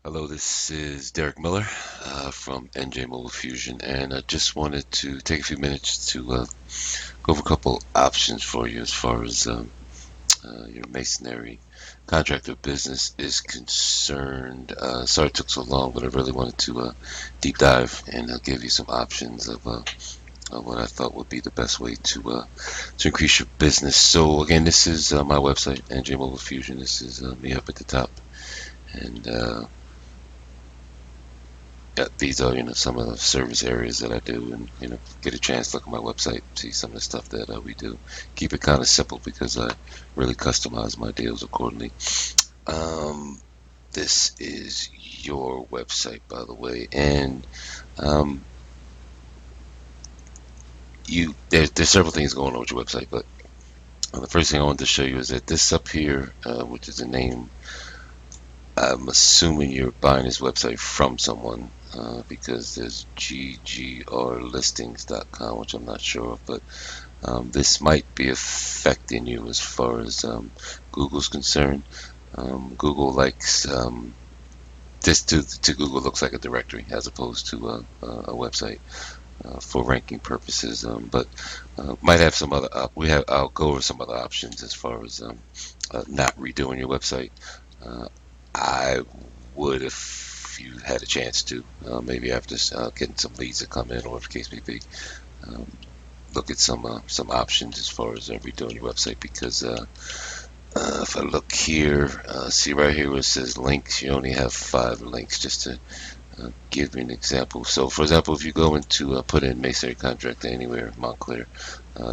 Hello, this is Derek Miller from NJ Mobile Fusion, and I just wanted to take a few minutes to go over a couple options for you as far as your masonry contractor business is concerned. Sorry it took so long, but I really wanted to deep dive and give you some options of what I thought would be the best way to increase your business. So again, this is my website, NJ Mobile Fusion. This is me up at the top, and yeah, these are, some of the service areas that I do, and get a chance to look at my website, see some of the stuff that we do. Keep it kind of simple because I really customize my deals accordingly. Um, this is your website, by the way, and um, there's several things going on with your website, but the first thing I wanted to show you is that this up here, which is the name. I'm assuming you're buying this website from someone because there's ggrlistings.com, which I'm not sure of, but this might be affecting you as far as Google's concerned. Google likes this to Google looks like a directory as opposed to a website for ranking purposes. But might have some other. I'll go over some other options as far as not redoing your website. Uh, I would if you had a chance to, maybe after getting some leads that come in, or if the case may be, um, look at some options as far as redoing your website. Because if I look here, see right here where it says links, you only have 5 links. Just to give you an example. So, for example, if you go into put in masonry contractor anywhere, Montclair,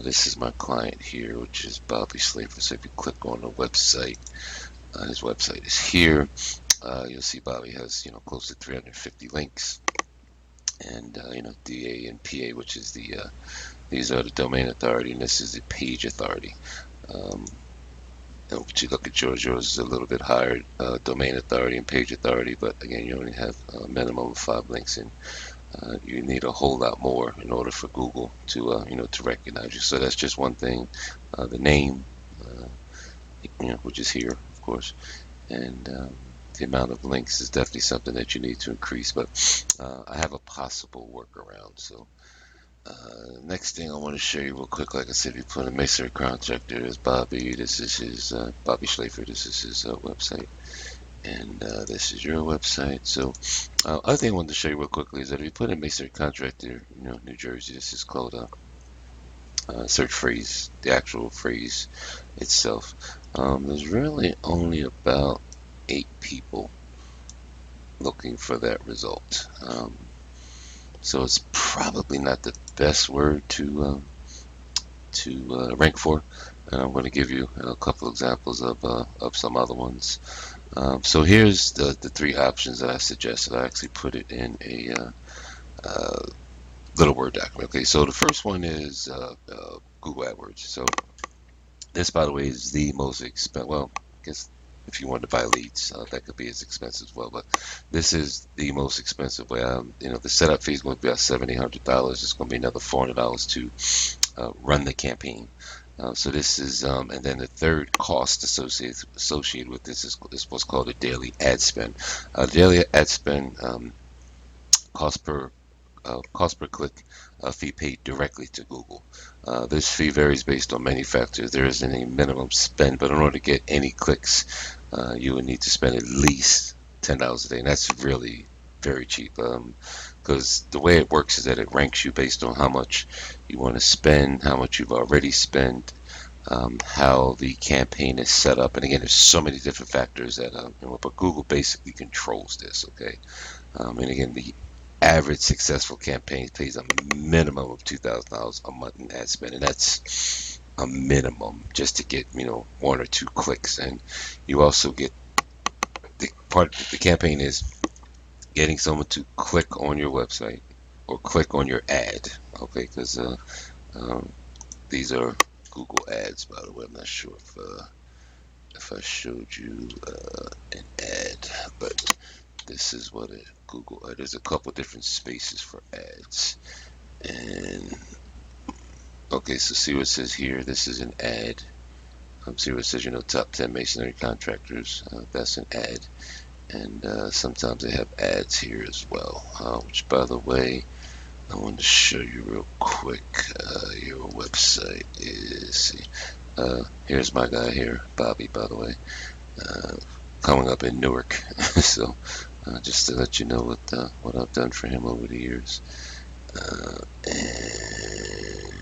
this is my client here, which is Bobby Slafer. So if you click on the website, his website is here. You'll see Bobby has close to 350 links, and DA and PA, which is these are the domain authority, and this is the page authority. Um, but you look at yours is a little bit higher, domain authority and page authority, but again, you only have a minimum of 5 links, and you need a whole lot more in order for Google to to recognize you. So that's just one thing. The name, which is here, of course, and the amount of links is definitely something that you need to increase. But I have a possible workaround. So next thing I want to show you real quick, like I said, you put a masonry contractor as Bobby. This is his Bobby Schlafer. This is his website, and this is your website. So other thing I wanted to show you real quickly is that if you put in masonry contractor, New Jersey, this is called search phrase, the actual phrase itself. There's really only about 8 people looking for that result. So it's probably not the best word to rank for. And I'm going to give you a couple examples of some other ones. So here's the 3 options that I suggested. I actually put it in a little Word document. Okay, so the first one is Google AdWords. So this, by the way, is the most expensive. Well, I guess if you want to buy leads, that could be as expensive as well. But this is the most expensive way. The setup fee is going to be about $700. It's going to be another $400 to run the campaign. So this is, and then the third cost associated with this is what's called a daily ad spend. Daily ad spend cost per cost per click fee paid directly to Google. This fee varies based on many factors. There isn't any minimum spend, but in order to get any clicks, you would need to spend at least $10 a day, and that's really very cheap. Because the way it works is that it ranks you based on how much you want to spend, how much you've already spent, how the campaign is set up, and again, there's so many different factors that, but Google basically controls this. Okay, and again, the average successful campaign pays a minimum of $2,000 a month in ad spend, and that's a minimum just to get 1 or 2 clicks. And you also get the part of the campaign is getting someone to click on your website or click on your ad. Okay, because um, these are Google ads, by the way. I'm not sure if I showed you an ad, but this is what a Google ad. There's a couple different spaces for ads. And okay, so see what it says here. This is an ad. See what it says, top 10 masonry contractors. That's an ad. and sometimes they have ads here as well. Which, by the way, I want to show you real quick. Your website is. See, here's my guy here, Bobby. By the way, uh, coming up in Newark. So, just to let you know what I've done for him over the years. And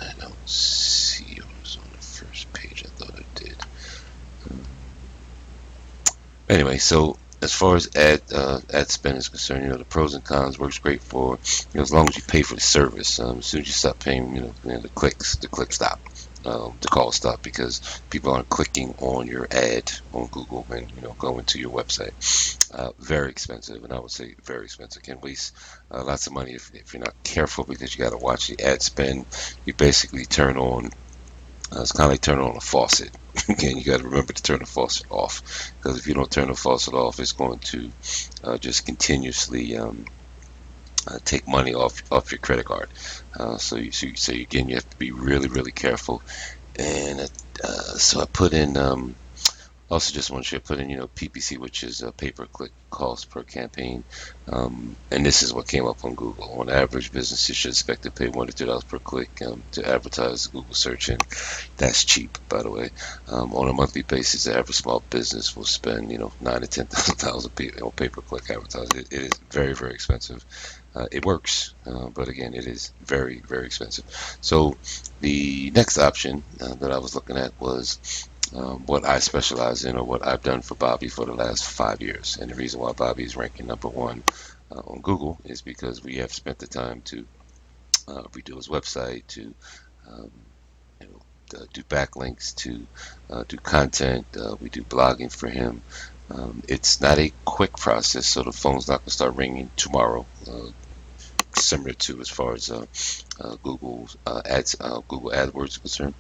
I don't see it was on the first page. I thought I did. Anyway, so as far as ad spend is concerned, the pros and cons works great for as long as you pay for the service. As soon as you stop paying, the clicks stop. The calls stop because people aren't clicking on your ad on Google and going to your website. Very expensive, and I would say very expensive. Can waste lots of money if you're not careful because you got to watch the ad spend. You basically turn on. It's kind of like turning on a faucet. Again, you got to remember to turn the faucet off because if you don't turn the faucet off, it's going to just continuously take money off your credit card. So again, you have to be really really careful. And so I put in. Also, just want you to put in, PPC, which is a pay-per-click cost per campaign, and this is what came up on Google. On average, businesses should expect to pay $1 to $2 per click to advertise Google search, and that's cheap, by the way. On a monthly basis, the average small business will spend, $9,000 to $10,000 on pay-per-click advertising. It is very, very expensive. It works, but again, it is very, very expensive. So the next option that I was looking at was what I specialize in or what I've done for Bobby for the last 5 years. And the reason why Bobby is ranking #1 on Google is because we have spent the time to redo his website, to um, you do backlinks, to do content. We do blogging for him. It's not a quick process, so the phone's not going to start ringing tomorrow. Similar to as far as Google AdWords is concerned.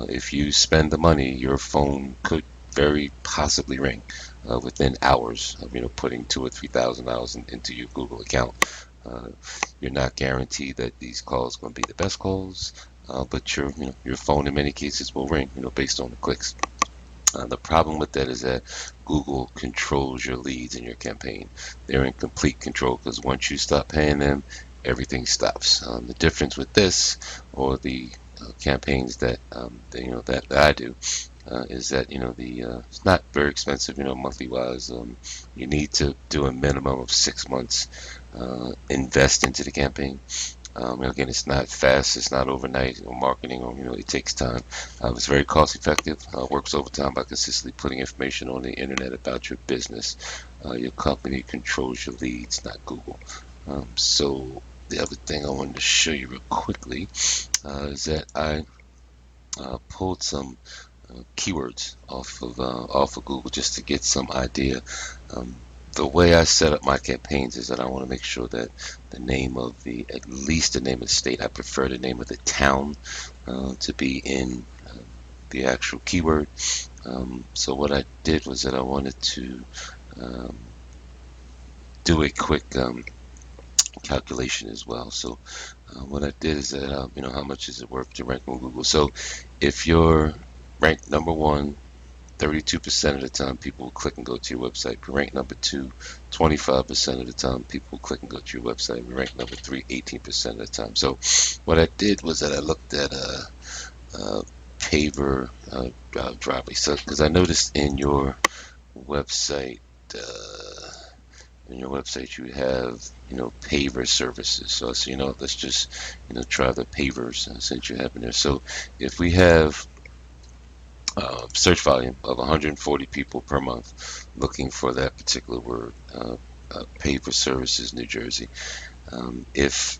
If you spend the money, your phone could very possibly ring within hours of putting $2,000 or $3,000 into your Google account. Uh, you're not guaranteed that these calls are going to be the best calls, but your phone in many cases will ring, based on the clicks. The problem with that is that Google controls your leads in your campaign. They're in complete control because once you stop paying them, everything stops. The difference with this, or the campaigns that I do, is that it's not very expensive, monthly wise. You need to do a minimum of 6 months invest into the campaign. Again, it's not fast, it's not overnight marketing, or it takes time. It's very cost effective. Works overtime by consistently putting information on the internet about your business. Your company controls your leads, not Google. So the other thing I wanted to show you real quickly is that I pulled some keywords off of Google just to get some idea. Um, the way I set up my campaigns is that I want to make sure that at least the name of the state. I prefer the name of the town to be in the actual keyword. So what I did was that I wanted to um, do a quick calculation as well. So what I did is that how much is it worth to rank on Google? So if you're ranked #1, 32% of the time people will click and go to your website. If you rank #2, 25% of the time people will click and go to your website. We rank #3, 18% of the time. So what I did was that I looked at paver driver. So because I noticed website uh, in your website you have paver services. So let's just try the pavers since you have in there. So if we have search volume of 140 people per month looking for that particular word, paver services, New Jersey. If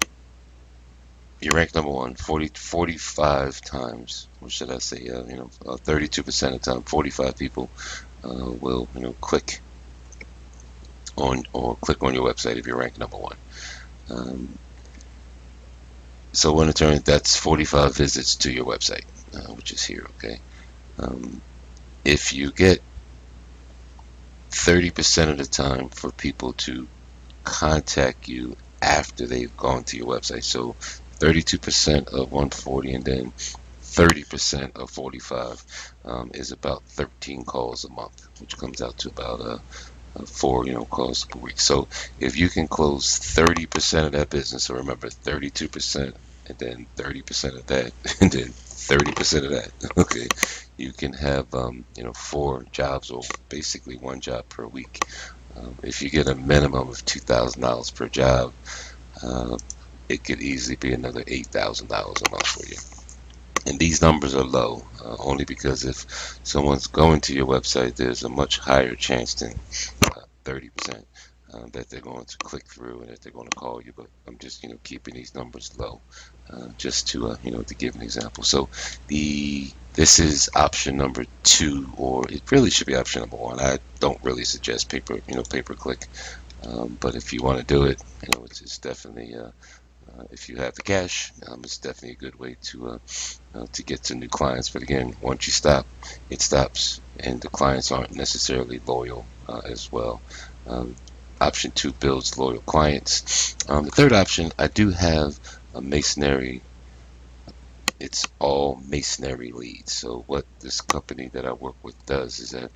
you rank #1 45 times, or should I say 32% of the time 45 people will click on your website if you're ranked #1. um, so in turn that's 45 visits to your website, which is here. Okay. um, if you get 30% of the time for people to contact you after they've gone to your website. So 32% of 140 and then 30% of 45 is about 13 calls a month, which comes out to about 4 calls per week. So if you can close 30% of that business, so remember 32%, and then 30% of that, and then 30% of that, okay, you can have 4 jobs, or basically 1 job per week. If you get a minimum of $2,000 per job, uh, it could easily be another $8,000 a month for you. And these numbers are low, only because if someone's going to your website, there's a much higher chance than 30% that they're going to click through and that they're going to call you. But I'm just keeping these numbers low, just to to give an example. So this is option number 2, or it really should be option number 1. I don't really suggest pay per click, but if you want to do it, it's definitely if you have the cash, it's definitely a good way to get to new clients. But again, once you stop, it stops, and the clients aren't necessarily loyal as well. Um, Option 2 builds loyal clients. The third option, I do have a masonry. It's all masonry leads. So what this company that I work with does is that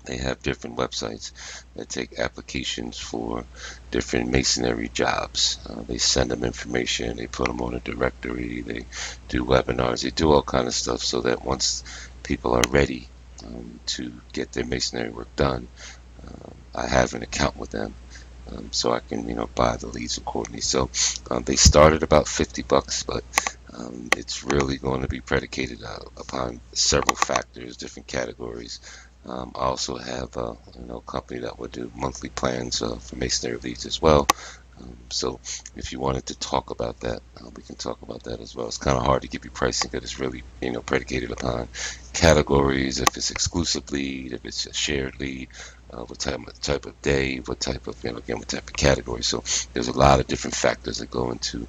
they have different websites that take applications for different masonry jobs. They send them information, they put them on a directory, they do webinars, they do all kind of stuff so that once people are ready to get their masonry work done, I have an account with them. So I can, buy the leads accordingly. So they start at about $50, but it's really going to be predicated upon several factors, different categories. I also have a company that will do monthly plans for masonry leads as well. So if you wanted to talk about that, we can talk about that as well. It's kind of hard to give you pricing because it's really predicated upon categories. If it's exclusive lead, if it's a shared lead, what type of day, what type of again what type of category. So there's a lot of different factors that go into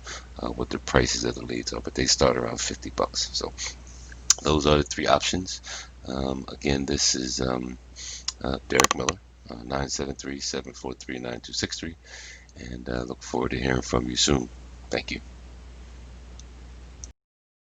what the prices of the leads are, but they start around $50. So those are the 3 options. Again, this is Derek Miller, 973-743-9263, and look forward to hearing from you soon. Thank you.